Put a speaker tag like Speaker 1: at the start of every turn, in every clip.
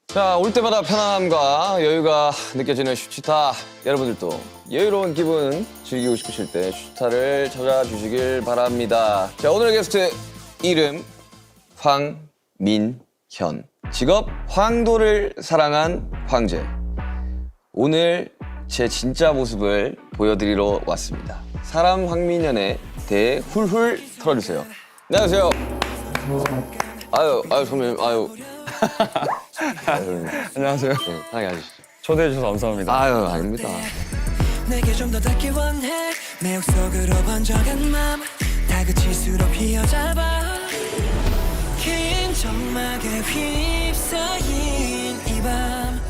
Speaker 1: 자, 올 때마다 편안함과 여유가 느껴지는 슈치타. 여러분들도 여유로운 기분 즐기고 싶으실 때 슈치타를 찾아주시길 바랍니다. 자, 오늘의 게스트 이름 황민현. 직업 황도를 사랑한 황제. 오늘 제 진짜 모습을 보여드리러 왔습니다. 사람 황민현에 대해 훌훌 털어주세요. 안녕하세요. 아유 선배님, 아유.
Speaker 2: 안녕하세요.
Speaker 1: 네, 편하게 하시죠.
Speaker 2: 초대해 주셔서 감사합니다.
Speaker 1: 아유, 아닙니다.
Speaker 3: 내게 좀 더 닿기 원해 매혹 속으로 번져간 맘 다그칠수록 휘어잡아 긴 점막에 휩싸인 이밤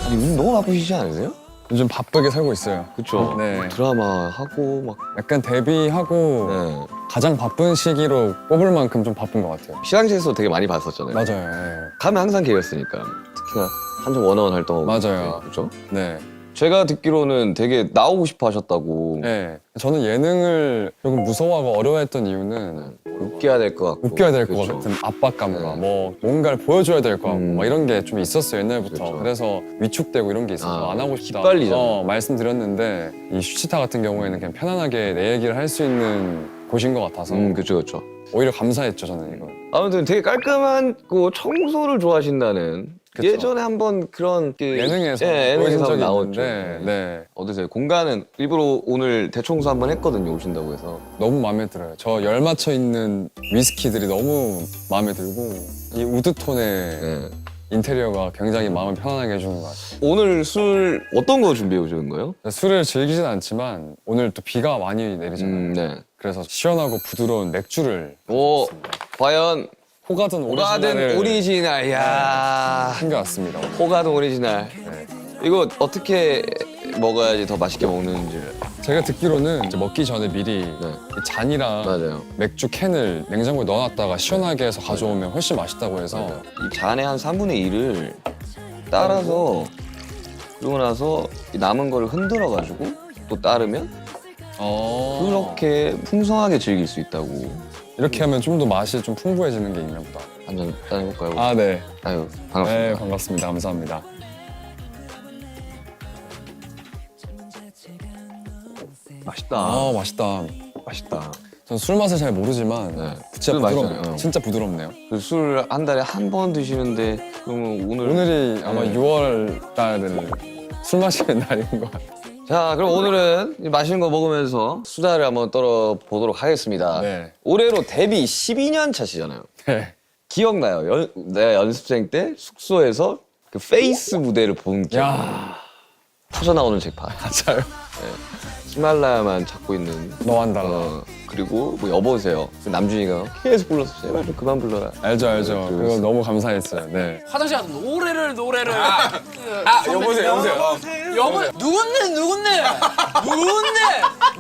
Speaker 1: 아니, 요즘 너무 바쁘시지 않으세요?
Speaker 2: 요즘 바쁘게 살고 있어요.
Speaker 1: 그쵸?
Speaker 2: 네.
Speaker 1: 드라마 하고 막.
Speaker 2: 약간 데뷔하고
Speaker 1: 네.
Speaker 2: 가장 바쁜 시기로 꼽을 만큼 좀 바쁜 것 같아요.
Speaker 1: 시상식에서 되게 많이 봤었잖아요.
Speaker 2: 맞아요.
Speaker 1: 가면 항상 걔였으니까. 특히나 한정 원어원 활동하고.
Speaker 2: 맞아요.
Speaker 1: 그죠?
Speaker 2: 네.
Speaker 1: 제가 듣기로는 되게 나오고 싶어 하셨다고.
Speaker 2: 네. 저는 예능을 조금 무서워하고 어려워했던 이유는
Speaker 1: 웃겨야 될 것 같고.
Speaker 2: 웃겨야 될 것
Speaker 1: 그쵸?
Speaker 2: 같은 압박감과
Speaker 1: 네.
Speaker 2: 뭐 뭔가를 보여줘야 될 것 같고 막 이런 게 좀 있었어요 옛날부터.
Speaker 1: 그쵸.
Speaker 2: 그래서 위축되고 이런 게 있어서
Speaker 1: 아,
Speaker 2: 안 하고 싶다.
Speaker 1: 휘발리잖아요.
Speaker 2: 말씀드렸는데 이 슈치타 같은 경우에는 그냥 편안하게 내 얘기를 할 수 있는 곳인 것 같아서
Speaker 1: 그쵸.
Speaker 2: 오히려 감사했죠 저는 이거.
Speaker 1: 아무튼 되게 깔끔하고 청소를 좋아하신다는.
Speaker 2: 그쵸.
Speaker 1: 예전에 한번 그런
Speaker 2: 예능에서
Speaker 1: 예능에서
Speaker 2: 보여준 적이
Speaker 1: 나왔죠.
Speaker 2: 있는데 네.
Speaker 1: 어떠세요? 공간은 일부러 오늘 대청소 한번 했거든요. 오신다고 해서.
Speaker 2: 너무 마음에 들어요. 저 열 맞춰 있는 위스키들이 너무 마음에 들고 이 우드톤의
Speaker 1: 네.
Speaker 2: 인테리어가 굉장히 마음을 편안하게 해주는 것 같아요.
Speaker 1: 오늘 술 어떤 거 준비해 오신 거예요?
Speaker 2: 술을 즐기진 않지만 오늘 또 비가 많이 내리잖아요.
Speaker 1: 네.
Speaker 2: 그래서 시원하고 부드러운 맥주를
Speaker 1: 오, 과연
Speaker 2: 호가든
Speaker 1: 호가든
Speaker 2: 오리지널을
Speaker 1: 오리지널. 야,
Speaker 2: 챙겨왔습니다.
Speaker 1: 호가든 오리지널.
Speaker 2: 네.
Speaker 1: 이거 어떻게 먹어야지 더 맛있게 먹는지를.
Speaker 2: 제가 듣기로는 이제 먹기 전에 미리
Speaker 1: 네.
Speaker 2: 이 잔이랑
Speaker 1: 맞아요.
Speaker 2: 맥주 캔을 냉장고에 넣어놨다가 시원하게 해서 가져오면 훨씬 맛있다고 해서
Speaker 1: 이 잔의 한 3분의 1을 따라서 그러고 나서 이 남은 거를 흔들어 가지고 또 따르면 그렇게 풍성하게 즐길 수 있다고.
Speaker 2: 이렇게 하면 좀 더 맛이 좀 풍부해지는 게 있나 보다.
Speaker 1: 한잔 따내볼까요?
Speaker 2: 아, 네.
Speaker 1: 아유, 반갑습니다.
Speaker 2: 네, 반갑습니다. 감사합니다.
Speaker 1: 맛있다.
Speaker 2: 아, 맛있다.
Speaker 1: 맛있다.
Speaker 2: 전 술 맛을 잘 모르지만
Speaker 1: 네.
Speaker 2: 진짜
Speaker 1: 술
Speaker 2: 부드럽네요.
Speaker 1: 맛있잖아요.
Speaker 2: 진짜 부드럽네요.
Speaker 1: 술 한 달에 한 번 드시는데 그러면
Speaker 2: 오늘이 아마
Speaker 1: 네.
Speaker 2: 6월 달은 술 마시는 날인 것 같아요.
Speaker 1: 자, 그럼 오늘은 맛있는 거 먹으면서 수다를 한번 떨어보도록 하겠습니다.
Speaker 2: 네.
Speaker 1: 올해로 데뷔 12년 차시잖아요.
Speaker 2: 네.
Speaker 1: 기억나요? 내가 연습생 때 숙소에서 그 페이스 무대를 본 기억.
Speaker 2: 야,
Speaker 1: 터져 나오는 잭팟.
Speaker 2: 맞아요.
Speaker 1: 히말라야만 찾고 있는.
Speaker 2: 너만 달라.
Speaker 1: 그리고 뭐 여보세요. 그 남준이가 계속 불렀어. 제발 좀 그만 불러라.
Speaker 2: 알죠.
Speaker 1: 네,
Speaker 2: 그거 너무 감사했어요. 네.
Speaker 4: 화장실 가서 노래를
Speaker 2: 여보세요.
Speaker 4: 여보 누군데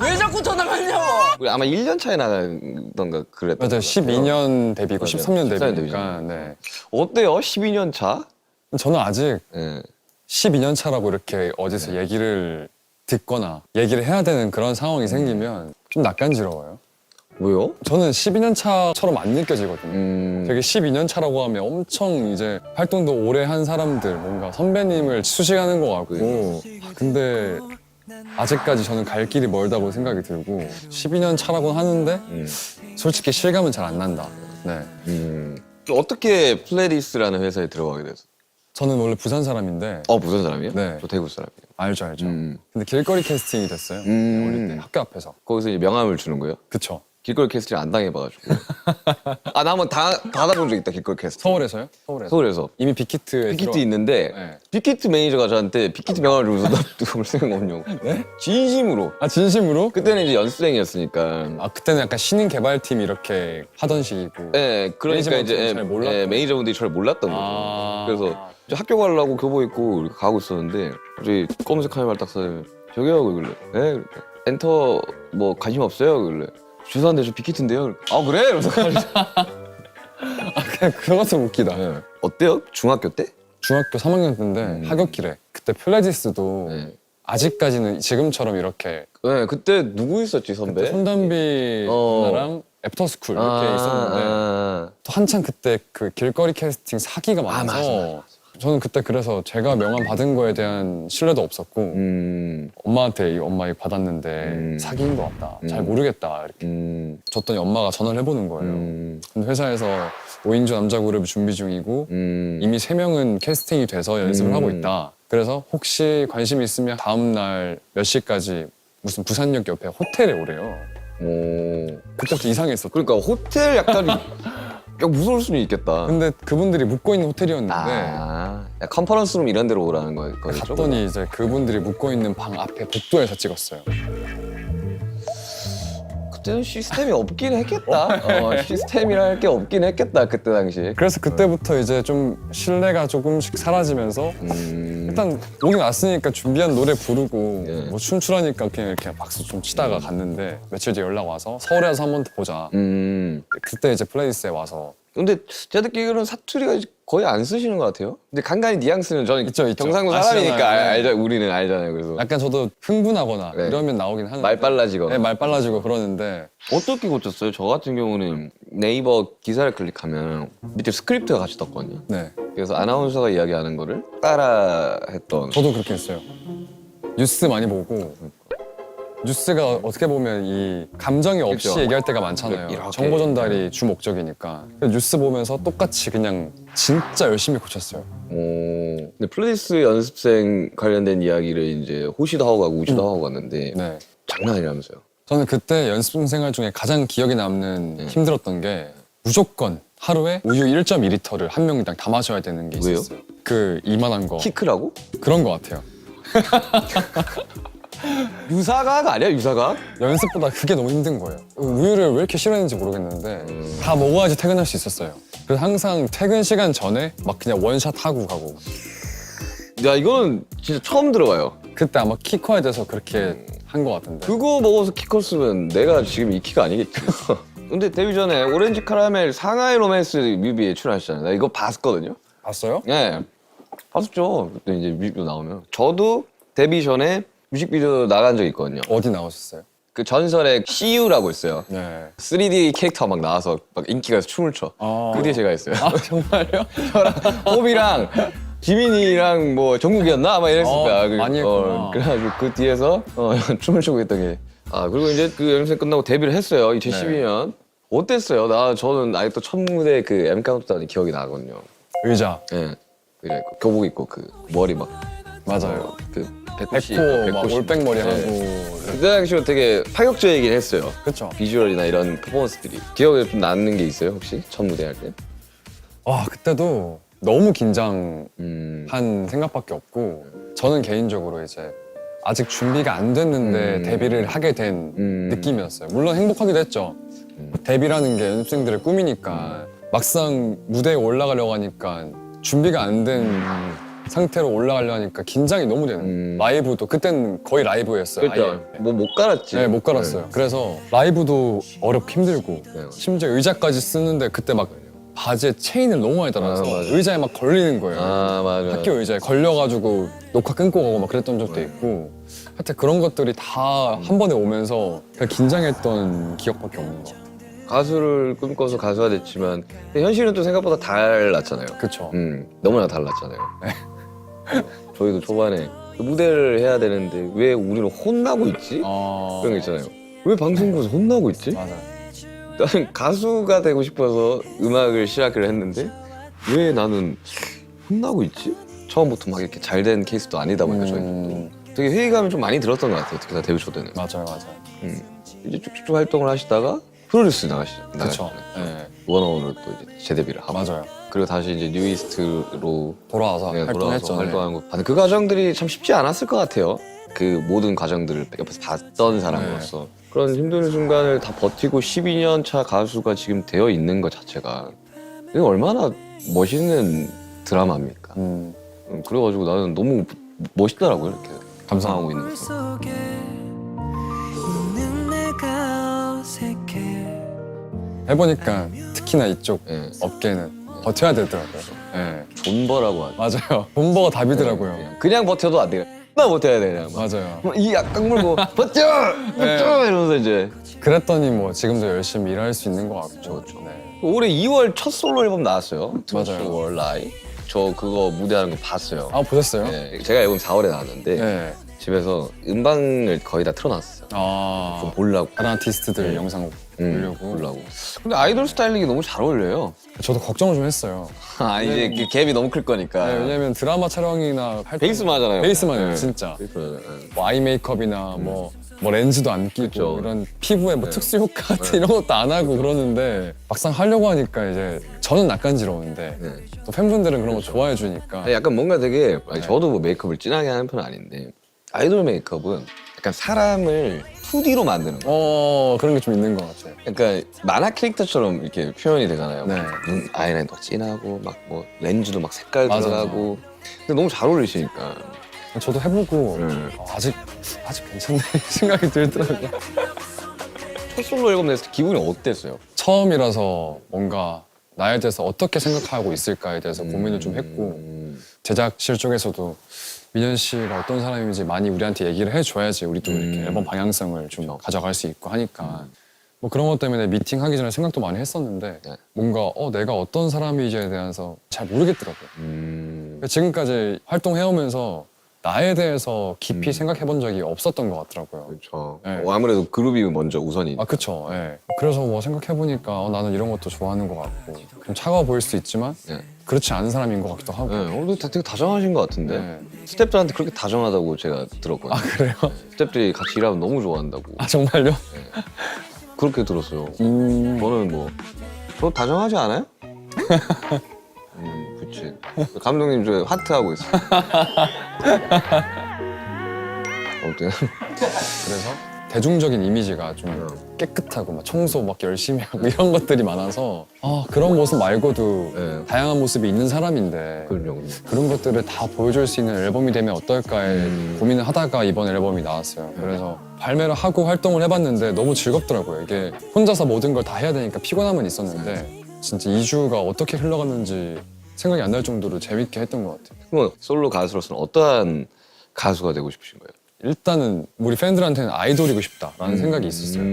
Speaker 4: 왜 자꾸 전화하냐고.
Speaker 1: 우리 아마 1년 차에 나가던가 그랬던
Speaker 2: 맞아요. 12년 데뷔고
Speaker 1: 맞아요.
Speaker 2: 13년
Speaker 1: 13년
Speaker 2: 데뷔니까. 네.
Speaker 1: 어때요? 12년 차?
Speaker 2: 저는 아직
Speaker 1: 네.
Speaker 2: 12년 차라고 이렇게 어디서 얘기를 듣거나 얘기를 해야 되는 그런 상황이 생기면 좀 낯간지러워요.
Speaker 1: 왜요?
Speaker 2: 저는 12년 차처럼 안 느껴지거든요. 되게 12년 차라고 하면 엄청 이제 활동도 오래 한 사람들, 뭔가 선배님을 수식하는 것 같고. 근데 아직까지 저는 갈 길이 멀다고 생각이 들고 12년 차라고 하는데 솔직히 실감은 잘 안 난다. 네.
Speaker 1: 어떻게 플레디스라는 회사에 들어가게 됐어?
Speaker 2: 저는 원래 부산 사람인데
Speaker 1: 부산 사람이에요?
Speaker 2: 네.
Speaker 1: 저 대구 사람이에요.
Speaker 2: 알죠. 근데 길거리 캐스팅이 됐어요. 어릴 때 학교 앞에서.
Speaker 1: 거기서 이제 명함을 주는 거예요?
Speaker 2: 그쵸.
Speaker 1: 길거리 캐스팅 안 당해봐가지고. 나 한번 받아본 적 있다, 길거리 캐스팅.
Speaker 2: 서울에서요?
Speaker 1: 서울에서.
Speaker 2: 이미 빅히트에
Speaker 1: 빅히트
Speaker 2: 들어-
Speaker 1: 있는데
Speaker 2: 네.
Speaker 1: 빅히트 매니저가 저한테 빅히트 명함을 주면서 너 누구 볼 생각 없냐고.
Speaker 2: 네?
Speaker 1: 진심으로.
Speaker 2: 아 진심으로?
Speaker 1: 그때는 이제 연습생이었으니까.
Speaker 2: 아 그때는 약간 신인 개발팀 이렇게 하던 시기고.
Speaker 1: 네, 그러니까
Speaker 2: 매니저분들이
Speaker 1: 이제
Speaker 2: 잘 몰랐던
Speaker 1: 매니저분들이 저를 몰랐던 거죠.
Speaker 2: 아.
Speaker 1: 그래서 이제 학교 가려고 교복 입고 이렇게 가고 있었는데 갑자기 검은색 카메라 딱 써요. 저기요, 그길래. 네, 그러니까. 엔터 뭐 관심 없어요, 그길래. 죄송한데 저 빅히트인데요. 아 그래? 이러면서
Speaker 2: 아 그냥 그거 같은 웃기다.
Speaker 1: 네. 어때요? 중학교 때?
Speaker 2: 중학교 3학년 때인데 하굣길에 그때 플레디스도
Speaker 1: 네.
Speaker 2: 아직까지는 지금처럼 이렇게
Speaker 1: 네, 그때 누구 있었지 선배?
Speaker 2: 손담비 누나랑 애프터스쿨 이렇게 있었는데 또 한창 그때 그 길거리 캐스팅 사기가 많아서 저는 그때 그래서 제가 명함 받은 거에 대한 신뢰도 없었고 엄마한테 엄마 이거 받았는데 사기인 것 같다 잘 모르겠다 이렇게 줬더니 엄마가 전화를 해보는 거예요. 근데 회사에서 5인조 남자 그룹 준비 중이고 이미 3명은 캐스팅이 돼서 연습을 하고 있다. 그래서 혹시 관심 있으면 다음 날 몇 시까지 무슨 부산역 옆에 호텔에 오래요.
Speaker 1: 오.
Speaker 2: 그때부터 이상했어.
Speaker 1: 그러니까 호텔 약간 무서울 수는 있겠다.
Speaker 2: 근데 그분들이 묵고 있는 호텔이었는데
Speaker 1: 야, 컨퍼런스룸 이런 데로 오라는 거겠죠?
Speaker 2: 갔더니 이제 그분들이 묵고 있는 방 앞에 복도에서 찍었어요.
Speaker 1: 그때는 시스템이 없긴 했겠다. 시스템이라 할 게 없긴 했겠다 그때 당시.
Speaker 2: 그래서 그때부터 이제 좀 신뢰가 조금씩 사라지면서 일단 오긴 왔으니까 준비한 노래 부르고
Speaker 1: 예.
Speaker 2: 뭐 춤추라니까 그냥 이렇게 박수 좀 치다가 갔는데 며칠 뒤에 연락 와서 서울에 와서 한 번 더 보자. 그때 이제 플레이스에 와서
Speaker 1: 근데 제가 듣기로는 사투리가 거의 안 쓰시는 것 같아요. 근데 간간히 뉘앙스는 저는
Speaker 2: 있죠, 있죠.
Speaker 1: 경상도
Speaker 2: 아시잖아요.
Speaker 1: 사람이니까 우리는 알잖아요. 그래서
Speaker 2: 약간 저도 흥분하거나
Speaker 1: 네.
Speaker 2: 이러면 나오긴 하는데
Speaker 1: 말 빨라지거나.
Speaker 2: 네, 말 빨라지고 그러는데
Speaker 1: 어떻게 고쳤어요? 저 같은 경우는 네이버 기사를 클릭하면 밑에 스크립트가 같이 떴거든요.
Speaker 2: 네
Speaker 1: 그래서 아나운서가 이야기하는 거를 따라 했던.
Speaker 2: 저도 그렇게 했어요. 뉴스 많이 보고 뉴스가 어떻게 보면 이 감정이 없이
Speaker 1: 그렇죠.
Speaker 2: 얘기할 때가 많잖아요.
Speaker 1: 이렇게.
Speaker 2: 정보 전달이 주 목적이니까. 뉴스 보면서 똑같이 그냥 진짜 열심히 고쳤어요.
Speaker 1: 근데 플레이스 연습생 관련된 이야기를 이제 호시도 하고 가고 우시도 하고 갔는데
Speaker 2: 네.
Speaker 1: 장난 아니라면서요.
Speaker 2: 저는 그때 연습 생활 중에 가장 기억에 남는 힘들었던 게 무조건 하루에 우유 1.2리터를 한 명당 다 마셔야 되는 게
Speaker 1: 왜요?
Speaker 2: 있었어요. 그 이만한 거.
Speaker 1: 키크라고?
Speaker 2: 그런 거 같아요.
Speaker 1: 유사각 아니야 유사각?
Speaker 2: 연습보다 그게 너무 힘든 거예요. 우유를 왜 이렇게 싫어했는지 모르겠는데 다 먹어야지 퇴근할 수 있었어요. 그래서 항상 퇴근 시간 전에 막 그냥 원샷 하고 가고.
Speaker 1: 야 이거는 진짜 처음 들어봐요.
Speaker 2: 그때 아마 키 커야 돼서 그렇게 한 것 같은데.
Speaker 1: 그거 먹어서 키 컸으면 내가 지금 이 키가 아니겠지. 근데 데뷔 전에 오렌지 카라멜 상하이 로맨스 뮤비에 출연하셨잖아요. 나 이거 봤거든요.
Speaker 2: 봤어요?
Speaker 1: 예. 봤었죠. 그때 이제 뮤직비디오 나오면. 저도 데뷔 전에 뮤직비디오 나간 적 있거든요.
Speaker 2: 어디 나오셨어요?
Speaker 1: 그 전설의 CU라고 있어요.
Speaker 2: 네.
Speaker 1: 3D 캐릭터 막 나와서 막 인기가 있어서 춤을 춰.
Speaker 2: 아.
Speaker 1: 그 뒤에 제가 했어요.
Speaker 2: 아 정말요?
Speaker 1: 저랑 호비랑 지민이랑 뭐 정국이었나? 막 이랬을 거야.
Speaker 2: 많이 했구나.
Speaker 1: 그래가지고 그 뒤에서 춤을 추고 있던 게. 그리고 이제 그 연습생 끝나고 데뷔를 했어요. 2012년. 어땠어요? 저는 아직도 첫 무대 그 M 카운트다운이 기억이 나거든요.
Speaker 2: 의자.
Speaker 1: 예. 그래, 교복 입고 그 머리 막.
Speaker 2: 맞아요.
Speaker 1: 그 백호씨.
Speaker 2: 백호 막 올백머리
Speaker 1: 예.
Speaker 2: 하고.
Speaker 1: 그때 당시로 되게 파격적이긴 했어요.
Speaker 2: 그쵸.
Speaker 1: 비주얼이나 이런 퍼포먼스들이. 기억에 좀 남는 게 있어요, 혹시? 첫 무대 할 때?
Speaker 2: 와 그때도 너무 긴장한
Speaker 1: 음.
Speaker 2: 생각밖에 없고 저는 개인적으로 이제 아직 준비가 안 됐는데 데뷔를 하게 된 느낌이었어요. 물론 행복하기도 했죠. 데뷔라는 게 연습생들의 꿈이니까 막상 무대에 올라가려고 하니까 준비가 안 된 상태로 올라가려고 하니까 긴장이 너무 되는 거예요. 라이브도 그때는 거의 라이브였어요.
Speaker 1: 그렇죠. 뭐 못 갈았지.
Speaker 2: 네, 못 갈았어요. 그래서 라이브도 어렵고 힘들고
Speaker 1: 네.
Speaker 2: 심지어 의자까지 쓰는데 그때 막 바지에 체인을 너무 많이 달아서
Speaker 1: 맞아.
Speaker 2: 의자에 막 걸리는 거예요.
Speaker 1: 맞아.
Speaker 2: 학교 의자에 걸려가지고 녹화 끊고 가고 막 그랬던 적도 있고 하여튼 그런 것들이 다 한 번에 오면서 그냥 긴장했던 기억밖에 없는 것 같아요.
Speaker 1: 가수를 꿈꿔서 가수가 됐지만 근데 현실은 또 생각보다 달랐잖아요.
Speaker 2: 그쵸.
Speaker 1: 너무나 달랐잖아요. 저희도 초반에 무대를 해야 되는데 왜 우리는 혼나고 있지? 그런 거 있잖아요. 왜 방송국에서 혼나고 있지?
Speaker 2: 맞아요.
Speaker 1: 나는 가수가 되고 싶어서 음악을 시작을 했는데 왜 나는 혼나고 있지? 처음부터 막 이렇게 잘 된 케이스도 아니다 보니까 저희는 되게 회의감이 좀 많이 들었던 것 같아요. 특히 나 데뷔 초 때는.
Speaker 2: 맞아요, 맞아요.
Speaker 1: 이제 쭉쭉 활동을 하시다가 프로듀스 나가시죠.
Speaker 2: 그쵸. 네.
Speaker 1: 원어원으로 또 이제 재데뷔를 하고.
Speaker 2: 맞아요.
Speaker 1: 그리고 다시 이제 뉴이스트로
Speaker 2: 돌아와서
Speaker 1: 돌아와서
Speaker 2: 활동했죠.
Speaker 1: 활동한 거. 그 과정들이 참 쉽지 않았을 것 같아요. 그 모든 과정들을 옆에서 봤던 사람으로서 그런 힘든 순간을 다 버티고 12년 차 가수가 지금 되어 있는 것 자체가 이게 얼마나 멋있는 드라마입니까? 그래가지고 나는 너무 멋있더라고요. 이렇게 감상하고 있는 거.
Speaker 3: 속에 있는 내가 어색해
Speaker 2: 해보니까 특히나 이쪽
Speaker 1: 예.
Speaker 2: 업계는 버텨야 되더라고요. 네.
Speaker 1: 존버라고 하죠.
Speaker 2: 맞아요. 본버가 답이더라고요.
Speaker 1: 그냥 버텨도 안 돼요. 나 버텨야 돼 그냥.
Speaker 2: 맞아요.
Speaker 1: 이 약간 물고 버텨! 버텨! 이러면서 이제
Speaker 2: 그랬더니 뭐 지금도 열심히 일할 수 있는 것 같고. 네.
Speaker 1: 올해 2월 첫 솔로 앨범 나왔어요.
Speaker 2: 맞아요.
Speaker 1: 월 라이. 저 그거 무대하는 거 봤어요.
Speaker 2: 아 보셨어요?
Speaker 1: 네, 제가 앨범 4월에 나왔는데
Speaker 2: 네.
Speaker 1: 집에서 음방을 거의 다 틀어놨어요.
Speaker 2: 아
Speaker 1: 좀 보려고.
Speaker 2: 다른 아티스트들 영상 보려고.
Speaker 1: 보려고. 근데 아이돌 스타일링이 너무 잘 어울려요.
Speaker 2: 저도 걱정을 좀 했어요.
Speaker 1: 아 이제 그 갭이 너무 클 거니까.
Speaker 2: 네, 왜냐면 드라마 촬영이나 할 때
Speaker 1: 베이스만 하잖아요.
Speaker 2: 베이스만 해요,
Speaker 1: 네.
Speaker 2: 진짜.
Speaker 1: 베이스만
Speaker 2: 뭐 아이 메이크업이나 뭐 렌즈도 안 끼고
Speaker 1: 그쵸.
Speaker 2: 이런 피부에 뭐 특수 효과 같은 이런 것도 안 하고 그러는데 막상 하려고 하니까 이제 저는 낯간지러운데
Speaker 1: 네.
Speaker 2: 또 팬분들은 그런 거 좋아해 주니까
Speaker 1: 아니, 약간 뭔가 되게 아니, 저도 뭐 메이크업을 진하게 하는 편은 아닌데 아이돌 메이크업은 약간 사람을 2D로 만드는 거.
Speaker 2: 그런 게 좀 있는 것 같아요.
Speaker 1: 그러니까 만화 캐릭터처럼 이렇게 표현이 되잖아요.
Speaker 2: 네.
Speaker 1: 눈 아이라인도 진하고 막 뭐 렌즈도 막 색깔
Speaker 2: 맞아요.
Speaker 1: 들어가고. 근데 너무 잘 어울리시니까.
Speaker 2: 저도 해보고
Speaker 1: 네.
Speaker 2: 아직 괜찮네 생각이 들더라고요.
Speaker 1: 첫 솔로 앨범 냈을 때 기분이 어땠어요?
Speaker 2: 처음이라서 뭔가 나에 대해서 어떻게 생각하고 있을까에 대해서 고민을 좀 했고 제작실 쪽에서도 민현 씨가 어떤 사람인지 많이 우리한테 얘기를 해줘야지 우리도 이렇게 앨범 방향성을 좀 가져갈 수 있고 하니까 뭐 그런 것 때문에 미팅하기 전에 생각도 많이 했었는데
Speaker 1: 네.
Speaker 2: 뭔가 내가 어떤 사람인지에 대해서 잘 모르겠더라고요. 지금까지 활동해오면서 나에 대해서 깊이 생각해본 적이 없었던 것 같더라고요.
Speaker 1: 그렇죠.
Speaker 2: 네.
Speaker 1: 아무래도 그룹이 먼저 우선이.
Speaker 2: 아 그쵸. 예. 그래서 뭐 생각해보니까 나는 이런 것도 좋아하는 것 같고 좀 차가워 보일 수 있지만
Speaker 1: 네.
Speaker 2: 그렇지 않은 사람인 것 같기도 하고.
Speaker 1: 네, 오늘도 되게 다정하신 것 같은데.
Speaker 2: 네.
Speaker 1: 스태프들한테 그렇게 다정하다고 제가 들었거든요.
Speaker 2: 아 그래요?
Speaker 1: 스태프들이 같이 일하면 너무 좋아한다고.
Speaker 2: 아 정말요?
Speaker 1: 그렇게 들었어요. 저는 뭐, 저 다정하지 않아요? 그치. 감독님 저 하트하고 있어요. 아무튼.
Speaker 2: 그래서 대중적인 이미지가 좀 깨끗하고 막 청소 막 열심히 하고 이런 것들이 많아서 그런 모습 말고도
Speaker 1: 네.
Speaker 2: 다양한 모습이 있는 사람인데
Speaker 1: 그럼요.
Speaker 2: 그런 것들을 다 보여줄 수 있는 앨범이 되면 어떨까에 고민을 하다가 이번 앨범이 나왔어요. 그래서 발매를 하고 활동을 해봤는데 너무 즐겁더라고요. 이게 혼자서 모든 걸 다 해야 되니까 피곤함은 있었는데 진짜 2주가 어떻게 흘러갔는지 생각이 안 날 정도로 재밌게 했던 것 같아요.
Speaker 1: 그럼 솔로 가수로서는 어떠한 가수가 되고 싶으신 거예요?
Speaker 2: 일단은 우리 팬들한테는 아이돌이고 싶다라는 생각이 있었어요.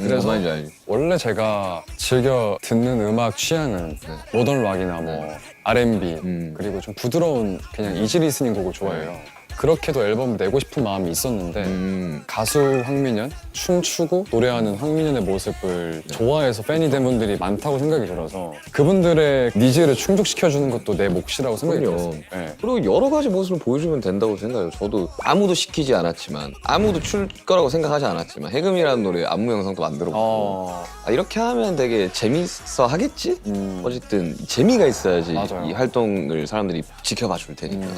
Speaker 1: 그래서 뭔지 알지.
Speaker 2: 원래 제가 즐겨 듣는 음악 취향은 모던 락이나 뭐 R&B 그리고 좀 부드러운 그냥 이지 리스닝 곡을 좋아해요. 그렇게도 앨범을 내고 싶은 마음이 있었는데 가수 황민현, 춤추고 노래하는 황민현의 모습을 좋아해서 팬이 된 분들이 많다고 생각이 들어서 그분들의 니즈를 충족시켜주는 것도 내 몫이라고 생각이
Speaker 1: 그럼요.
Speaker 2: 들었어요. 네.
Speaker 1: 그리고 여러 가지 모습을 보여주면 된다고 생각해요. 저도 아무도 시키지 않았지만 아무도 출 거라고 생각하지 않았지만 해금이라는 노래 안무 영상도 만들어보고 이렇게 하면 되게 재밌어 하겠지? 어쨌든 재미가 있어야지
Speaker 2: 맞아요.
Speaker 1: 이 활동을 사람들이 지켜봐 줄 테니까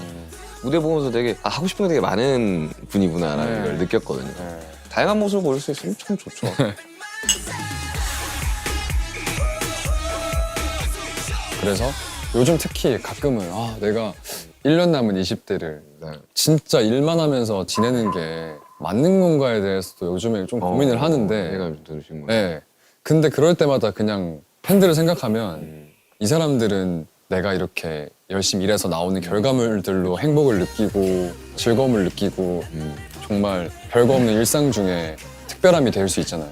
Speaker 1: 무대 보면서 되게 하고 싶은 게 되게 많은 분이구나라는
Speaker 2: 네.
Speaker 1: 걸 느꼈거든요.
Speaker 2: 네.
Speaker 1: 다양한 모습을 보일 수 있으면 참 좋죠.
Speaker 2: 그래서 요즘 특히 가끔은 내가 1년 남은 20대를 진짜 일만 하면서 지내는 게 맞는 건가에 대해서도 요즘에 좀 고민을 하는데
Speaker 1: 내가 좀 들으신 거예요.
Speaker 2: 네. 근데 그럴 때마다 그냥 팬들을 생각하면 이 사람들은 내가 이렇게 열심히 일해서 나오는 결과물들로 행복을 느끼고 즐거움을 느끼고 정말 별거 없는 일상 중에 특별함이 될 수 있잖아요.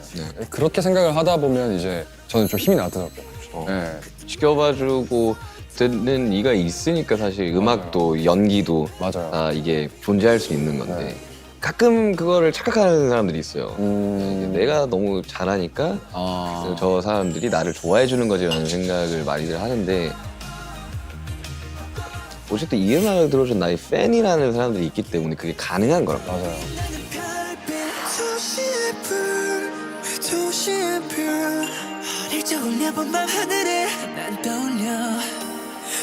Speaker 2: 그렇게 생각을 하다 보면 이제 저는 좀 힘이 나더라고요. 네.
Speaker 1: 지켜봐주고 듣는 이가 있으니까 사실 음악도 연기도
Speaker 2: 맞아요.
Speaker 1: 다 이게 존재할 수 있는 건데 가끔 그거를 착각하는 사람들이 있어요. 내가 너무 잘하니까 저 사람들이 나를 좋아해 주는 거지라는 생각을 많이들 하는데 어쨌든 이 음악을 들어준 나의 팬이라는 사람들이 있기 때문에 그게 가능한 거란 말이에요.
Speaker 2: 맞아요.
Speaker 3: 도시의 별 어릴 적 올려본 밤 하늘에 난 떠올려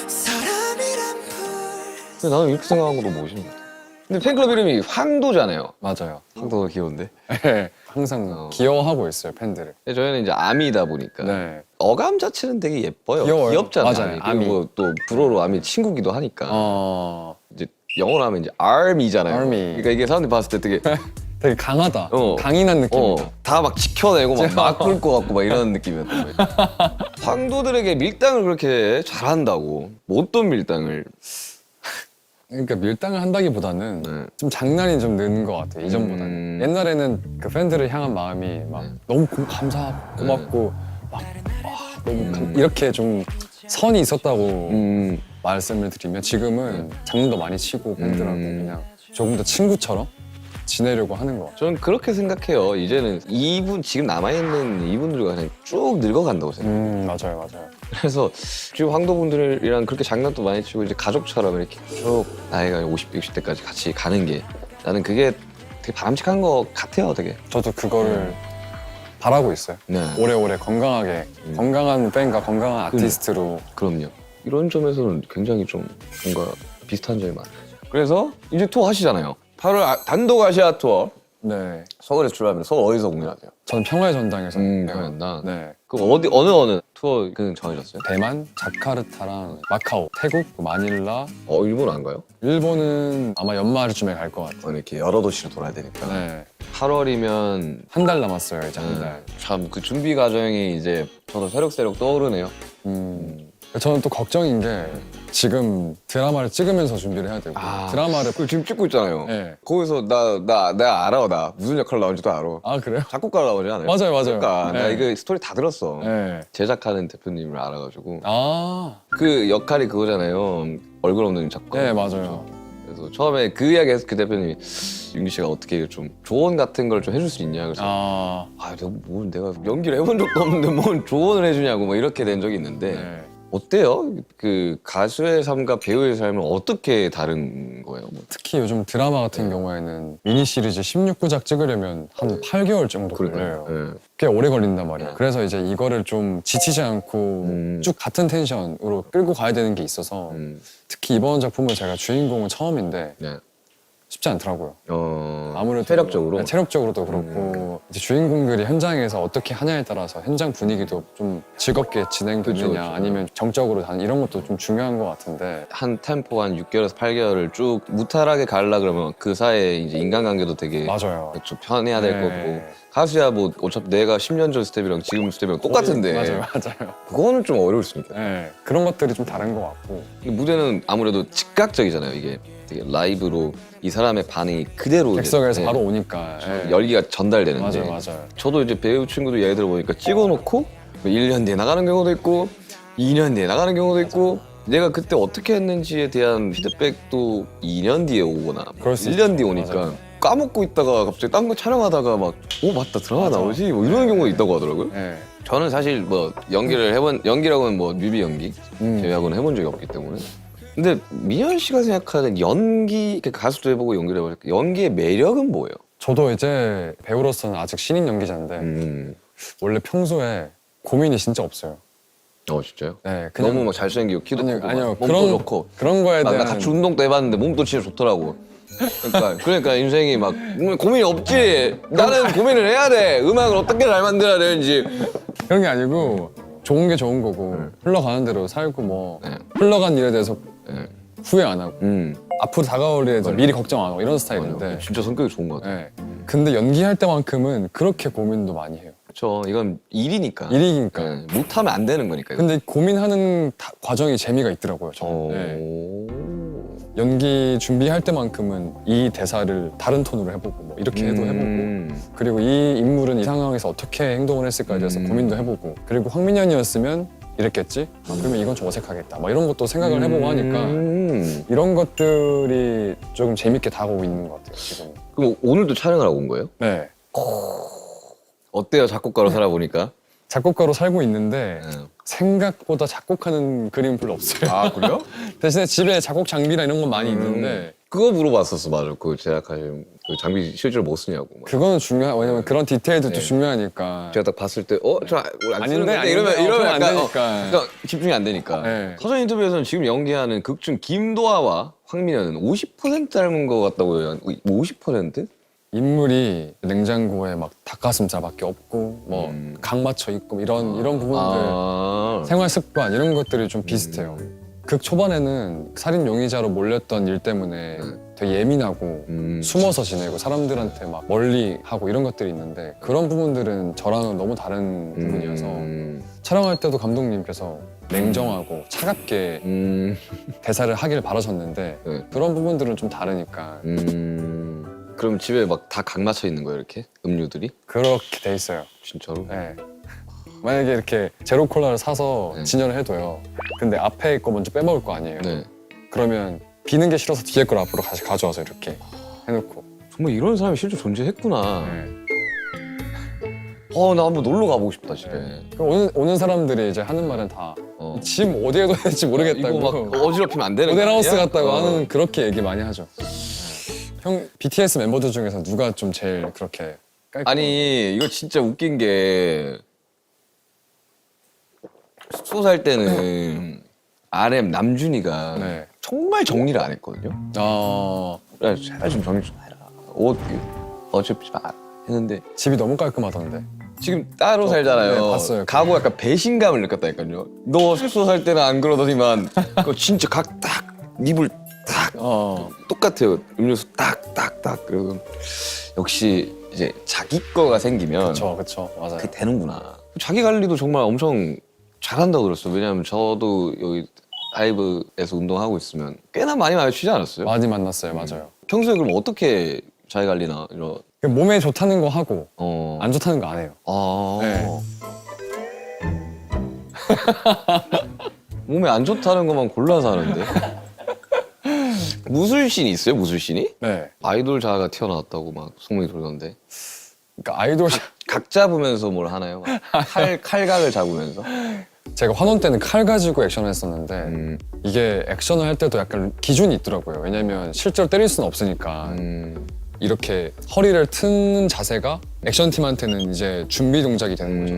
Speaker 3: 사람이란 불
Speaker 1: 근데 나는 이렇게 생각한 거 너무 멋있는 것 같아. 근데 팬클럽 이름이 황도잖아요.
Speaker 2: 맞아요.
Speaker 1: 황도가 귀여운데.
Speaker 2: 네. 항상 귀여워하고 있어요, 팬들을.
Speaker 1: 근데 저희는 이제 아미다 보니까
Speaker 2: 네.
Speaker 1: 어감 자체는 되게 예뻐요.
Speaker 2: 귀여워요.
Speaker 1: 귀엽잖아요.
Speaker 2: 맞아요,
Speaker 1: 그리고 또 불어로 아미 친구기도 하니까.
Speaker 2: 어...
Speaker 1: 이제 영어로 하면 이제 army잖아요.
Speaker 2: army.
Speaker 1: 그러니까 이게 사람들이 봤을 때 되게
Speaker 2: 되게 강하다.
Speaker 1: 어.
Speaker 2: 강인한 느낌이다.
Speaker 1: 다 막 지켜내고 막 꿀 것 같고 막 이런 느낌이었던 거예요. 황도들에게 밀당을 그렇게 잘한다고. 뭐 어떤 밀당을?
Speaker 2: 그러니까 밀당을 한다기보다는
Speaker 1: 네.
Speaker 2: 좀 장난이 좀 느는 것 같아요. 이전보다는. 옛날에는 그 팬들을 향한 마음이 막 너무 감사하고 고맙고 막 너무 이렇게 좀 선이 있었다고 말씀을 드리면 지금은 장난도 많이 치고 팬들하고 그냥 조금 더 친구처럼 지내려고 하는 것 같아요.
Speaker 1: 저는 그렇게 생각해요. 이제는 이분 지금 남아있는 이분들과 그냥 쭉 늙어간다고 생각해요.
Speaker 2: 맞아요, 맞아요.
Speaker 1: 그래서 지금 황도분들이랑 그렇게 장난도 많이 치고 이제 가족처럼 이렇게 쭉 나이가 50대, 60대까지 같이 가는 게 나는 그게 되게 바람직한 것 같아요, 되게.
Speaker 2: 저도 그거를 바라고 있어요.
Speaker 1: 네.
Speaker 2: 오래오래 건강하게 건강한 팬과 건강한 아티스트로.
Speaker 1: 그럼요. 이런 점에서는 굉장히 좀 뭔가 비슷한 점이 많아요. 그래서 이제 투어 하시잖아요. 8월 단독 아시아 투어
Speaker 2: 네.
Speaker 1: 서울에서 출발합니다. 서울 어디서 공연하세요?
Speaker 2: 저는 평화의 전당에서.
Speaker 1: 평화연당.
Speaker 2: 네.
Speaker 1: 그럼 어느 투어 그 정해졌어요?
Speaker 2: 대만, 자카르타랑 마카오, 태국, 마닐라.
Speaker 1: 일본 안 가요?
Speaker 2: 일본은 아마 연말쯤에 갈 것 같아요.
Speaker 1: 이렇게 여러 도시를 돌아야 되니까.
Speaker 2: 네.
Speaker 1: 8월이면
Speaker 2: 한 달 남았어요, 이제 한 달.
Speaker 1: 참 그 준비 과정이 이제 저도 새록새록 떠오르네요.
Speaker 2: 저는 또 걱정인 게 지금 드라마를 찍으면서 준비를 해야 되고 드라마를
Speaker 1: 그걸 지금 찍고 있잖아요.
Speaker 2: 네.
Speaker 1: 거기서 내가 알아. 나 무슨 역할 나온지도 알아.
Speaker 2: 아 그래요?
Speaker 1: 작곡가로 나오지 않아요?
Speaker 2: 맞아요.
Speaker 1: 그러니까 나
Speaker 2: 네.
Speaker 1: 이거 스토리 다 들었어.
Speaker 2: 네.
Speaker 1: 제작하는 대표님을 알아가지고
Speaker 2: 아,
Speaker 1: 그 역할이 그거잖아요. 얼굴 없는 작가.
Speaker 2: 네 맞아요.
Speaker 1: 그래서 처음에 그 이야기에서 그 대표님이 윤기 씨가 어떻게 좀 조언 같은 걸 좀 해줄 수 있냐. 그래서 내가 연기를 해본 적도 없는데 뭘 조언을 해주냐고 막 이렇게 된 적이 있는데
Speaker 2: 네.
Speaker 1: 어때요? 그 가수의 삶과 배우의 삶은 어떻게 다른 거예요? 뭐.
Speaker 2: 특히 요즘 드라마 같은 경우에는 미니 시리즈 16부작 찍으려면 한 8개월 정도 걸려요.
Speaker 1: 네.
Speaker 2: 꽤 오래 걸린단 말이에요. 그래서 이제 이거를 좀 지치지 않고 쭉 같은 텐션으로 끌고 가야 되는 게 있어서 특히 이번 작품은 제가 주인공은 처음인데
Speaker 1: 네.
Speaker 2: 쉽지 않더라고요. 아무래도
Speaker 1: 체력적으로?
Speaker 2: 네, 체력적으로도 그렇고 이제 주인공들이 현장에서 어떻게 하냐에 따라서 현장 분위기도 좀 즐겁게 진행되느냐
Speaker 1: 그쵸.
Speaker 2: 아니면 정적으로 다는 이런 것도 좀 중요한 것 같은데
Speaker 1: 한 템포 한 6개월에서 8개월을 쭉 무탈하게 가려 그러면 그 사이에 이제 인간관계도 되게
Speaker 2: 맞아요.
Speaker 1: 좀 편해야 될
Speaker 2: 네.
Speaker 1: 거고 가수야 뭐 어차피 내가 10년 전 스텝이랑 지금 스텝이랑 똑같은데
Speaker 2: 맞아요.
Speaker 1: 그거는 좀 어려울 수 있겠다.
Speaker 2: 네, 그런 것들이 좀 다른 것 같고
Speaker 1: 근데 무대는 아무래도 즉각적이잖아요. 이게 되게 라이브로 이 사람의 반응이 그대로 이제,
Speaker 2: 객석에서
Speaker 1: 네,
Speaker 2: 바로 오니까
Speaker 1: 열기가 전달되는데
Speaker 2: 맞아요.
Speaker 1: 저도 이제 배우 친구들 예를 들어 보니까 찍어놓고 뭐 1년 뒤에 나가는 경우도 있고 2년 뒤에 나가는 경우도 있고 내가 그때 어떻게 했는지에 대한 피드백도 2년 뒤에 오거나
Speaker 2: 그럴 수
Speaker 1: 1년
Speaker 2: 있죠.
Speaker 1: 뒤에 오니까
Speaker 2: 맞아요.
Speaker 1: 까먹고 있다가 갑자기 딴 거 촬영하다가 막 맞다 드라마
Speaker 2: 맞아.
Speaker 1: 나오지 뭐 이런 경우가 있다고 하더라고요.
Speaker 2: 네.
Speaker 1: 저는 사실 뭐 연기라고는 뭐 뮤비 연기 제외하고는 해본 적이 없기 때문에 근데 민현 씨가 생각하는 연기 그러니까 가수도 해보고 연기를 해보니까 연기의 매력은 뭐예요?
Speaker 2: 저도 이제 배우로서는 아직 신인 연기자인데 원래 평소에 고민이 진짜 없어요.
Speaker 1: 진짜요?
Speaker 2: 네, 그냥
Speaker 1: 너무 막 잘생기고 키도 크고
Speaker 2: 아니요
Speaker 1: 막 몸도 좋고
Speaker 2: 그런 거에
Speaker 1: 나
Speaker 2: 대한
Speaker 1: 같이 운동도 해봤는데 몸도 진짜 좋더라고. 그러니까 인생이 막 고민이 없지. 나는 고민을 해야 돼. 음악을 어떻게 잘 만들어야 되는지.
Speaker 2: 그런 게 아니고 좋은 게 좋은 거고 흘러가는 대로 살고 뭐
Speaker 1: 네.
Speaker 2: 흘러간 일에 대해서 후회 안 하고
Speaker 1: 음,
Speaker 2: 앞으로 다가올 일에 대해서 미리 걱정 안 하고 이런 스타일인데
Speaker 1: 진짜 성격이 좋은 것 같아.
Speaker 2: 네. 근데 연기할 때만큼은 그렇게 고민도 많이 해요.
Speaker 1: 그렇죠. 이건 일이니까.
Speaker 2: 일이니까.
Speaker 1: 네, 못하면 안 되는 거니까. 이거.
Speaker 2: 근데 고민하는 과정이 재미가 있더라고요. 저는. 네.
Speaker 1: 오.
Speaker 2: 연기 준비할 때만큼은 이 대사를 다른 톤으로 해보고 뭐 이렇게 해도 해보고 그리고 이 인물은 이 상황에서 어떻게 행동을 했을까에 대해서 고민도 해보고 그리고 황민현이었으면 이랬겠지? 그러면 이건 좀 어색하겠다. 막 이런 것도 생각을 해보고 하니까 이런 것들이 조금 재밌게 다가오고 있는 것 같아요. 지금.
Speaker 1: 그럼 오늘도 촬영을 하고 온 거예요?
Speaker 2: 네.
Speaker 1: 어때요? 작곡가로 살아보니까?
Speaker 2: 작곡가로 살고 있는데
Speaker 1: 네.
Speaker 2: 생각보다 작곡하는 그림은 별로 없어요.
Speaker 1: 아 그래요?
Speaker 2: 대신에 집에 작곡 장비나 이런 건 많이 있는데
Speaker 1: 그거 물어봤었어. 맞아. 그 제작하신 그 장비 실제로 못 쓰냐고. 막.
Speaker 2: 그거는 중요한 왜냐면 그런 디테일들도
Speaker 1: 네.
Speaker 2: 중요하니까.
Speaker 1: 제가 딱 봤을 때 저 우리 안 쓰는
Speaker 2: 아닌데,
Speaker 1: 건데 이러면
Speaker 2: 그럼 안
Speaker 1: 약간
Speaker 2: 되니까.
Speaker 1: 그러니까 집중이 안 되니까.
Speaker 2: 네.
Speaker 1: 사전 인터뷰에서는 지금 연기하는 극중 김도아와 황민현은 50% 닮은 것 같다고 해요. 50%?
Speaker 2: 인물이 냉장고에 막 닭가슴살밖에 없고 뭐 각 맞춰 있고 이런 부분들
Speaker 1: 아.
Speaker 2: 생활 습관 이런 것들이 좀 비슷해요. 극 초반에는 살인 용의자로 몰렸던 일 때문에 되게 예민하고 숨어서 지내고 사람들한테 막 멀리 하고 이런 것들이 있는데 그런 부분들은 저랑은 너무 다른 부분이어서 촬영할 때도 감독님께서 냉정하고 차갑게 대사를 하길 바라셨는데
Speaker 1: 네.
Speaker 2: 그런 부분들은 좀 다르니까
Speaker 1: 그럼 집에 막 다 각 맞춰 있는 거예요, 이렇게? 음료들이?
Speaker 2: 그렇게 돼 있어요.
Speaker 1: 진짜로?
Speaker 2: 네. 만약에 이렇게 제로 콜라를 사서 진열을 해둬요. 근데 앞에 거 먼저 빼먹을 거 아니에요.
Speaker 1: 네.
Speaker 2: 그러면 비는 게 싫어서 뒤에 걸 앞으로 다시 가져와서 이렇게 해놓고.
Speaker 1: 정말 이런 사람이 실제 존재했구나.
Speaker 2: 네.
Speaker 1: 나 한번 놀러 가보고 싶다, 집에.
Speaker 2: 그럼 오는 사람들이 이제 하는 말은 다 짐 어디에 둬야 될지 모르겠다고.
Speaker 1: 이거 막 어지럽히면 안 되는 거
Speaker 2: 모델하우스
Speaker 1: 아니야?
Speaker 2: 같다고 하는 그렇게 얘기 많이 하죠. 형 BTS 멤버들 중에서 누가 좀 제일 그렇게 깔끔?
Speaker 1: 아니, 이거 진짜 웃긴 게 숙소 살 때는 RM 남준이가
Speaker 2: 네.
Speaker 1: 정말 정리를 안 했거든요. 그래, 제발 좀 정리 좀 해라. 옷 어차피 마 했는데
Speaker 2: 집이 너무 깔끔하던데.
Speaker 1: 지금 따로 살잖아요.
Speaker 2: 네, 봤어요.
Speaker 1: 가고 약간 배신감을 느꼈다니까요. 너 숙소 살 때는 안 그러더니만 그거 진짜 각 딱 입을 딱 똑같아요. 음료수 딱딱딱 그리고 역시 이제 자기 거가 생기면
Speaker 2: 그쵸 맞아요.
Speaker 1: 그게 되는구나. 자기 관리도 정말 엄청 잘한다고 들었어요. 왜냐하면 저도 여기 라이브에서 운동하고 있으면 꽤나 많이 마주치지 않았어요?
Speaker 2: 많이 만났어요. 맞아요.
Speaker 1: 평소에 그럼 어떻게 자기 관리나 이런
Speaker 2: 몸에 좋다는 거 하고
Speaker 1: 어.
Speaker 2: 안 좋다는 거 안 해요.
Speaker 1: 네. 몸에 안 좋다는 것만 골라서 하는데. 무술신이 있어요? 무술신이?
Speaker 2: 네.
Speaker 1: 아이돌 자아가 튀어나왔다고 막 소문이 돌던데.
Speaker 2: 그러니까 아이돌
Speaker 1: 각 잡으면서 뭘 하나요? 막 칼각을 잡으면서?
Speaker 2: 제가 환원 때는 칼 가지고 액션을 했었는데 이게 액션을 할 때도 약간 기준이 있더라고요. 왜냐면 실제로 때릴 수는 없으니까 이렇게 허리를 트는 자세가 액션팀한테는 이제 준비 동작이 되는 거죠.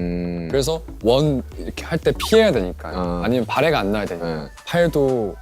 Speaker 2: 그래서 원 이렇게 할 때 피해야 되니까 아니면 발해가 안 나야 되니까 팔도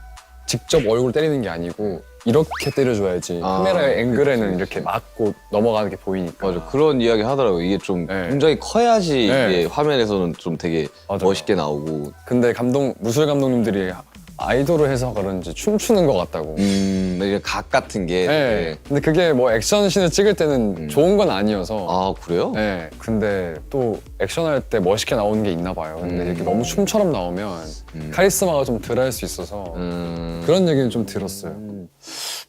Speaker 2: 직접 얼굴 때리는 게 아니고 이렇게 때려줘야지 카메라의 앵글에는 이렇게 맞고 넘어가는 게 보이니까.
Speaker 1: 맞아. 그런 이야기 하더라고요. 이게 좀 굉장히 커야지 이게 화면에서는 좀 되게 멋있게 나오고.
Speaker 2: 근데 무술 감독님들이 아이돌을 해서 그런지 춤추는 것 같다고.
Speaker 1: 이게 각 같은 게.
Speaker 2: 네. 근데 그게 뭐 액션씬을 찍을 때는 좋은 건 아니어서.
Speaker 1: 아, 그래요?
Speaker 2: 네. 근데 또 액션할 때 멋있게 나오는 게 있나 봐요. 근데 이렇게 너무 춤처럼 나오면 카리스마가 좀 덜할 수 있어서 그런 얘기는 좀 들었어요.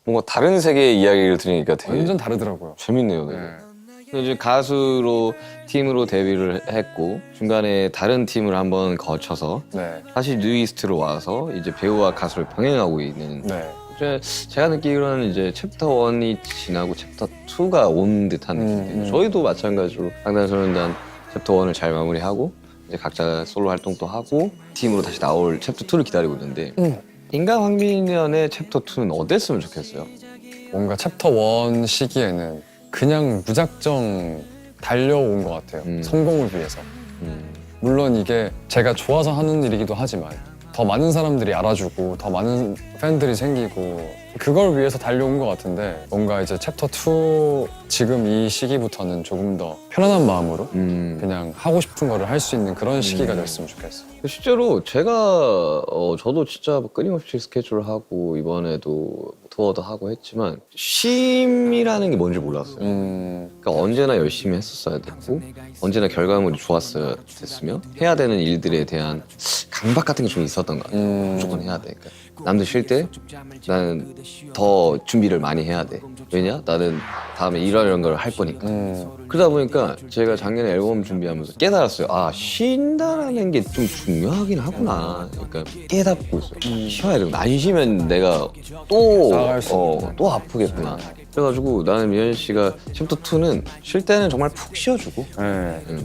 Speaker 1: 뭔가 다른 세계의 이야기를 들으니까 되게
Speaker 2: 완전 다르더라고요.
Speaker 1: 재밌네요. 되게.
Speaker 2: 네.
Speaker 1: 이제 가수로 팀으로 데뷔를 했고 중간에 다른 팀을 한번 거쳐서
Speaker 2: 네.
Speaker 1: 다시 뉴이스트로 와서 이제 배우와 가수를 병행하고 있는.
Speaker 2: 네.
Speaker 1: 제가 느끼기로는 이제 챕터 1이 지나고 챕터 2가 온 듯한 느낌인데 저희도 마찬가지로 방탄소년단 챕터 1을 잘 마무리하고 이제 각자 솔로 활동도 하고 팀으로 다시 나올 챕터 2를 기다리고 있는데 인간 황민연의 챕터 2는 어땠으면 좋겠어요?
Speaker 2: 뭔가 챕터 1 시기에는 그냥 무작정 달려온 것 같아요. 성공을 위해서. 물론 이게 제가 좋아서 하는 일이기도 하지만 더 많은 사람들이 알아주고 더 많은 팬들이 생기고 그걸 위해서 달려온 것 같은데 뭔가 이제 챕터 2 지금 이 시기부터는 조금 더 편안한 마음으로 그냥 하고 싶은 거를 할 수 있는 그런 시기가 됐으면 좋겠어요.
Speaker 1: 실제로 제가 저도 진짜 끊임없이 스케줄을 하고 이번에도 투어도 하고 했지만 쉼이라는 게 뭔지 몰랐어요. 그러니까 언제나 열심히 했었어야 됐고 언제나 결과물이 좋았어야 됐으며 해야 되는 일들에 대한 강박 같은 게 좀 있었던 것 같아요. 무조건 해야 돼. 그러니까 남들 쉴 때 나는 더 준비를 많이 해야 돼. 왜냐? 나는 다음에 이런 걸 할 거니까. 그러다 보니까 제가 작년에 앨범 준비하면서 깨달았어요. 아, 쉰다라는 게 좀 중요하긴 하구나. 그러니까 깨닫고 있어요. 쉬어야 되고 안 쉬면 내가 또 아프겠구나. 그래가지고 나는 미연 씨가 챕터 2는 쉴 때는 정말 푹 쉬어주고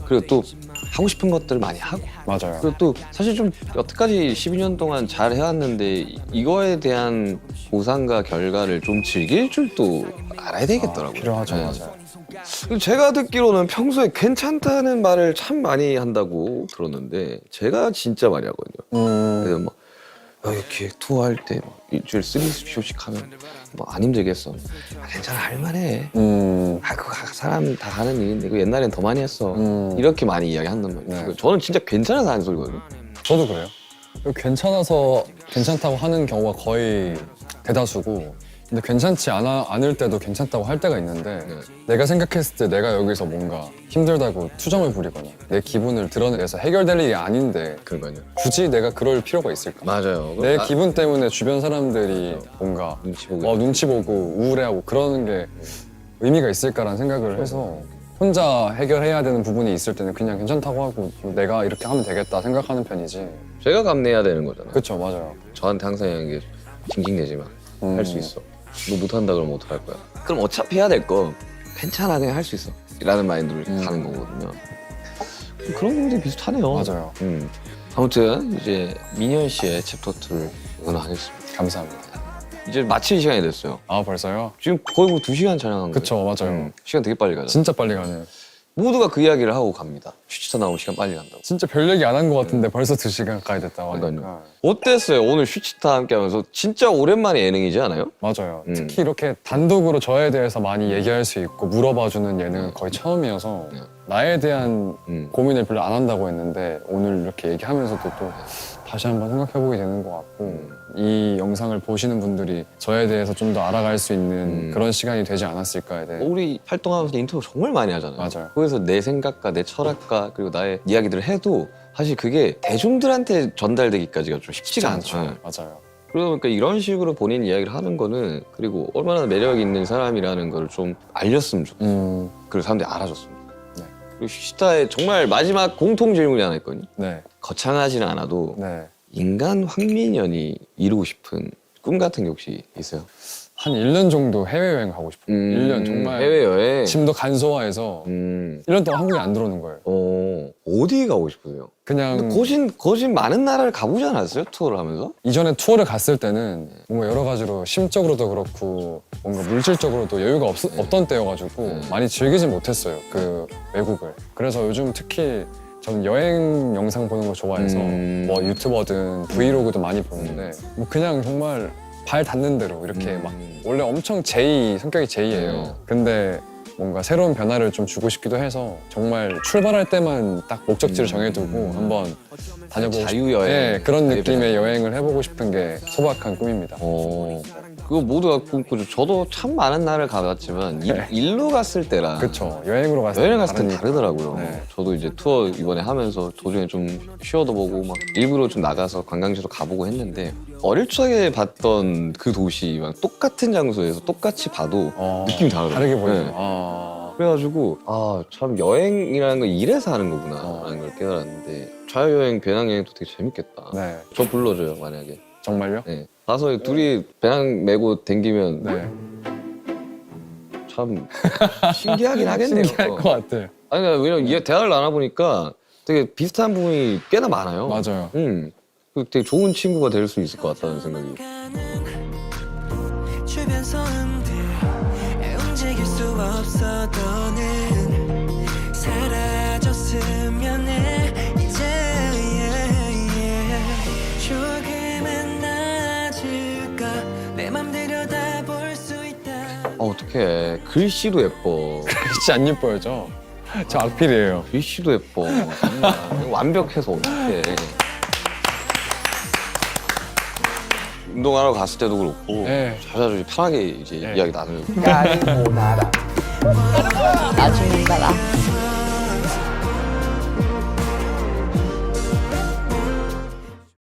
Speaker 1: 그리고 또 하고 싶은 것들을 많이 하고
Speaker 2: 맞아요.
Speaker 1: 그리고 또 사실 좀 여태까지 12년 동안 잘 해왔는데 이거에 대한 보상과 결과를 좀 즐길 줄도 알아야 되겠더라고요.
Speaker 2: 필요하죠.
Speaker 1: 네.
Speaker 2: 맞아요.
Speaker 1: 그리고 제가 듣기로는 평소에 괜찮다는 말을 참 많이 한다고 들었는데 제가 진짜 많이 하거든요. 그래서 막 이렇게 투어할 때 일주일 3쇼씩 하면 뭐 안 힘들겠어. 괜찮아, 할만해. 그거 사람 다 하는 일인데 그 옛날엔 더 많이 했어. 이렇게 많이 이야기한단 말이에요.
Speaker 2: 네.
Speaker 1: 저는 진짜 괜찮아서 하는 소리거든요.
Speaker 2: 저도 그래요. 괜찮아서 괜찮다고 하는 경우가 거의 대다수고 근데 괜찮지 않을 때도 괜찮다고 할 때가 있는데 내가 생각했을 때 내가 여기서 뭔가 힘들다고 투정을 부리거나 내 기분을 드러내서 해결될 일이 아닌데
Speaker 1: 그러니까요.
Speaker 2: 굳이 내가 그럴 필요가 있을까?
Speaker 1: 맞아요.
Speaker 2: 내 기분 때문에 주변 사람들이 뭔가 눈치 보고 우울해하고 그러는 게 의미가 있을까라는 생각을 해서 혼자 해결해야 되는 부분이 있을 때는 그냥 괜찮다고 하고 내가 이렇게 하면 되겠다 생각하는 편이지.
Speaker 1: 제가 감내해야 되는 거잖아요.
Speaker 2: 그쵸, 맞아요.
Speaker 1: 저한테 항상 하는 게 징징대지 마. 할 수 있어. 너 못한다 그러면 어떡할 거야? 그럼 어차피 해야 될 거 괜찮아 그냥 할 수 있어. 라는 마인드로 가는 거거든요. 그런 부분들이 비슷하네요.
Speaker 2: 맞아요.
Speaker 1: 아무튼 이제 민현 씨의 챕터 2를 응원하겠습니다.
Speaker 2: 감사합니다.
Speaker 1: 이제 마칠 시간이 됐어요.
Speaker 2: 아, 벌써요?
Speaker 1: 지금 거의 뭐 2시간 촬영한 거예요.
Speaker 2: 그쵸, 맞아요.
Speaker 1: 시간 되게 빨리 가죠.
Speaker 2: 진짜 빨리 가네요.
Speaker 1: 모두가 그 이야기를 하고 갑니다. 슈치타 나오면 시간 빨리 간다고.
Speaker 2: 진짜 별 얘기 안 한 것 같은데 벌써 2시간 가야 됐다고 하니까.
Speaker 1: 그러니까요. 어땠어요? 오늘 슈치타 함께 하면서 진짜 오랜만에 예능이지 않아요?
Speaker 2: 맞아요. 특히 이렇게 단독으로 저에 대해서 많이 얘기할 수 있고 물어봐주는 예능은 거의 처음이어서 나에 대한 고민을 별로 안 한다고 했는데 오늘 이렇게 얘기하면서도 또 다시 한번 생각해보게 되는 것 같고 이 영상을 보시는 분들이 저에 대해서 좀 더 알아갈 수 있는 그런 시간이 되지 않았을까에 대해
Speaker 1: 우리 활동하면서 인터뷰 정말 많이 하잖아요.
Speaker 2: 맞아요.
Speaker 1: 거기서 내 생각과 내 철학과 그리고 나의 이야기들을 해도 사실 그게 대중들한테 전달되기까지가 좀 쉽지가 않죠. 네.
Speaker 2: 맞아요.
Speaker 1: 그러다 보니까 이런 식으로 본인 이야기를 하는 거는 그리고 얼마나 매력 있는 사람이라는 걸 좀 알렸으면 좋겠어요. 그리고 사람들이 알아줬으면 좋겠어요.
Speaker 2: 네.
Speaker 1: 그리고 슈치타의 정말 마지막 공통 질문이 하나 있거든요.
Speaker 2: 네.
Speaker 1: 거창하지는 않아도
Speaker 2: 네.
Speaker 1: 인간 황민현이 이루고 싶은 꿈 같은 게 혹시 있어요?
Speaker 2: 한 1년 정도 해외여행 가고 싶어요. 1년 정말
Speaker 1: 해외여행?
Speaker 2: 짐도 간소화해서 1년 동안 한국에 안 들어오는 거예요.
Speaker 1: 어디 가고 싶으세요?
Speaker 2: 그냥
Speaker 1: 거진 많은 나라를 가보지 않았어요? 투어를 하면서?
Speaker 2: 이전에 투어를 갔을 때는 뭔가 여러 가지로 심적으로도 그렇고 뭔가 물질적으로도 여유가 없던 때여가지고 많이 즐기진 못했어요. 그 외국을. 그래서 요즘 특히 저는 여행 영상 보는 거 좋아해서 뭐 유튜버든 브이로그도 많이 보는데 뭐 그냥 정말 발 닿는 대로 이렇게 막 원래 엄청 성격이 제이예요. 근데 뭔가 새로운 변화를 좀 주고 싶기도 해서 정말 출발할 때만 딱 목적지를 정해두고 한번 다녀보고
Speaker 1: 자유여행.
Speaker 2: 네, 그런 느낌의 여행을 해보고 싶은 게 소박한 꿈입니다.
Speaker 1: 그거 모두가 꿈꾸죠. 저도 참 많은 나라를 가봤지만 일로 갔을 때랑
Speaker 2: 그쵸. 여행으로 갔을
Speaker 1: 여행 갔을 때
Speaker 2: 다르니까.
Speaker 1: 다르더라고요.
Speaker 2: 네.
Speaker 1: 저도 이제 투어 이번에 하면서 도중에 좀 쉬어도 보고 막 일부러 좀 나가서 관광지도 가보고 했는데 어릴 적에 봤던 그 도시랑 똑같은 장소에서 똑같이 봐도 느낌이 다르더라고요.
Speaker 2: 다르게 보여요.
Speaker 1: 네. 그래가지고 참 여행이라는 건 이래서 하는 거구나라는 걸 깨달았는데 자유여행, 배낭여행도 되게 재밌겠다.
Speaker 2: 네.
Speaker 1: 저 불러줘요 만약에.
Speaker 2: 정말요?
Speaker 1: 네. 가서 둘이 배낭 메고 댕기면
Speaker 2: 네.
Speaker 1: 참 신기하긴 하겠네요.
Speaker 2: 신기할 것 같아요.
Speaker 1: 아니 왜냐면 이게 대화를 나눠보니까 되게 비슷한 부분이 꽤나 많아요.
Speaker 2: 맞아요.
Speaker 1: 그 되게 좋은 친구가 될 수 있을 것 같다는 생각이.
Speaker 3: 주변 소음들 움직일 수 없어 너는 사라졌으면 해 이제 추억을 만나줄까 내 맘대로 다 볼 수 있다
Speaker 1: 어떡해. 글씨도 예뻐.
Speaker 2: 글씨 안 예뻐요, 저. 저 악필이에요.
Speaker 1: 글씨도 예뻐. 정말. 완벽해서 어떡해. 운동하러 갔을 때도 그렇고
Speaker 2: 네.
Speaker 1: 자주 편하게 이제 이야기 나누고
Speaker 5: 까리보나라 나중에 봐라